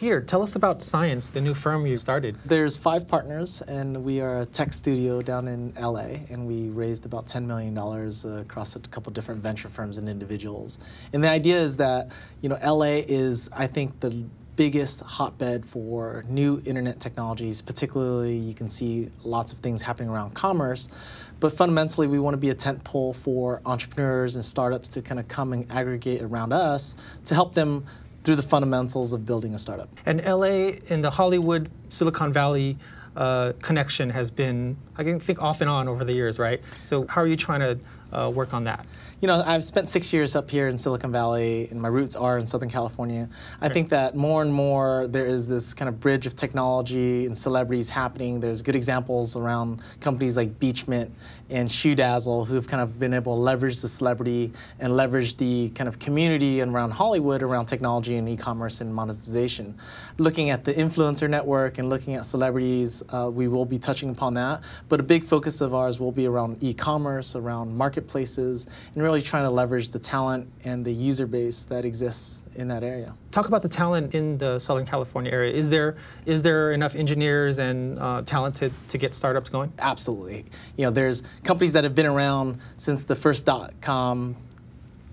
Peter, tell us about Science, the new firm you started. There's 5 partners, and we are a tech studio down in LA, and we raised about $10 million across a couple different venture firms and individuals. And the idea is that, LA is, I think, the biggest hotbed for new internet technologies. Particularly, you can see lots of things happening around commerce. But fundamentally, we want to be a tent pole for entrepreneurs and startups to kind of come and aggregate around us to help them through the fundamentals of building a startup. And LA and the Hollywood, Silicon Valley connection has been, I think, off and on over the years, right? So how are you trying to work on that? I've spent 6 years up here in Silicon Valley, and my roots are in Southern California. I think that more and more there is this kind of bridge of technology and celebrities happening. There's good examples around companies like Beachmint and ShoeDazzle who have kind of been able to leverage the celebrity and leverage the kind of community around Hollywood, around technology and e-commerce and monetization. Looking at the influencer network and looking at celebrities, we will be touching upon that. But a big focus of ours will be around e-commerce, around marketplaces, and really trying to leverage the talent and the user base that exists in that area. Talk about the talent in the Southern California area. Is there enough engineers and talent to get startups going? Absolutely. There's companies that have been around since the first .com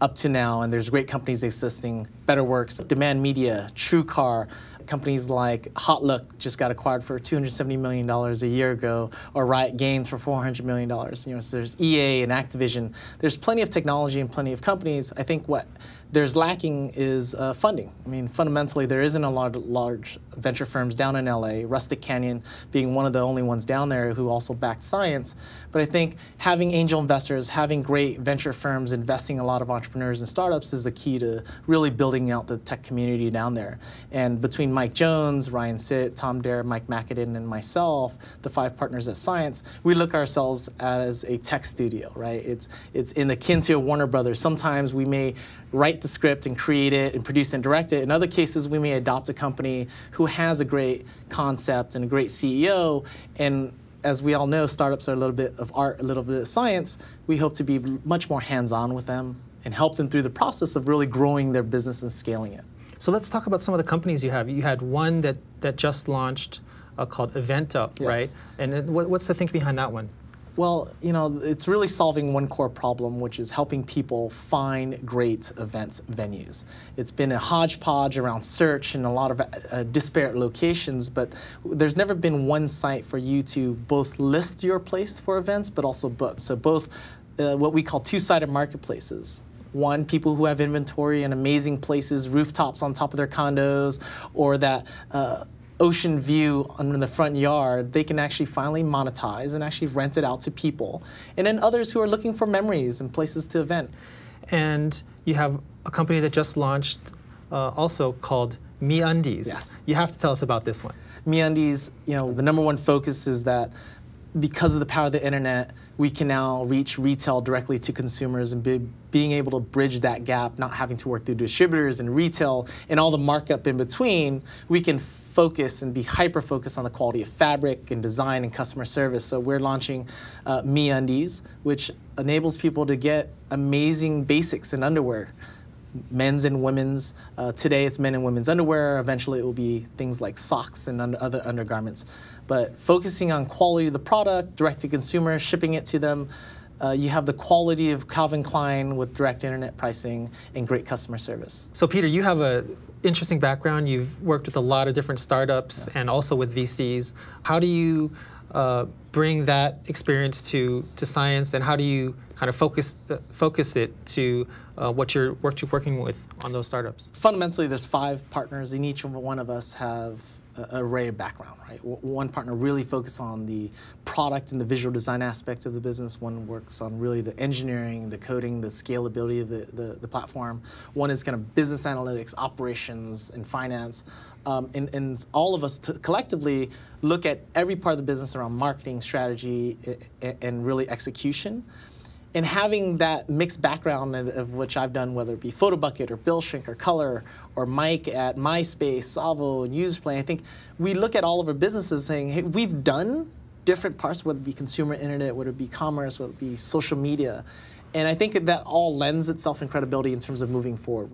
up to now, and there's great companies existing. BetterWorks, Demand Media, TrueCar. Companies like Hotlook just got acquired for $270 million a year ago, or Riot Games for $400 million. So there's EA and Activision. There's plenty of technology and plenty of companies. I think what there's lacking is funding. Fundamentally, there isn't a lot of large venture firms down in LA, Rustic Canyon being one of the only ones down there who also backed Science. But I think having angel investors, having great venture firms investing a lot of entrepreneurs and startups is the key to really building out the tech community down there. And between Mike Jones, Ryan Sitt, Tom Dare, Mike McAdin, and myself, the 5 partners at Science, we look ourselves as a tech studio, right? It's in akin to a Warner Brothers. Sometimes we may write the script and create it and produce and direct it. In other cases, we may adopt a company who has a great concept and a great CEO. And as we all know, startups are a little bit of art, a little bit of science. We hope to be much more hands-on with them and help them through the process of really growing their business and scaling it. So let's talk about some of the companies you have. You had one that just launched called Eventup, yes. Right? And what's the think behind that one? Well, it's really solving one core problem, which is helping people find great events venues. It's been a hodgepodge around search and a lot of disparate locations, but there's never been one site for you to both list your place for events, but also book. So both what we call two-sided marketplaces. One, people who have inventory in amazing places, rooftops on top of their condos, or that ocean view in the front yard, they can actually finally monetize and actually rent it out to people. And then others who are looking for memories and places to event. And you have a company that just launched also called MeUndies. Yes. You have to tell us about this one. MeUndies, the number one focus is that because of the power of the internet, we can now reach retail directly to consumers and being able to bridge that gap, not having to work through distributors and retail and all the markup in between. We can focus and be hyper-focused on the quality of fabric and design and customer service. So we're launching MeUndies, which enables people to get amazing basics in underwear. Men's and women's. Today it's men and women's underwear. Eventually it will be things like socks and other undergarments. But focusing on quality of the product, direct to consumer, shipping it to them, you have the quality of Calvin Klein with direct internet pricing and great customer service. So Peter, you have an interesting background. You've worked with a lot of different startups and also with VCs. How do you bring that experience to Science, and how do you kind of focus it to what you're working with on those startups? Fundamentally, there's 5 partners, and each one of us have an array of background, right? One partner really focuses on the product and the visual design aspect of the business. One works on really the engineering, the coding, the scalability of the platform. One is kind of business analytics, operations, and finance. And all of us collectively look at every part of the business around marketing, strategy, and really execution. And having that mixed background of which I've done, whether it be PhotoBucket or BillShrink or Color or Mike at MySpace, Savo, and Userplay, I think we look at all of our businesses saying, hey, we've done different parts, whether it be consumer internet, whether it be commerce, whether it be social media. And I think that all lends itself in credibility in terms of moving forward.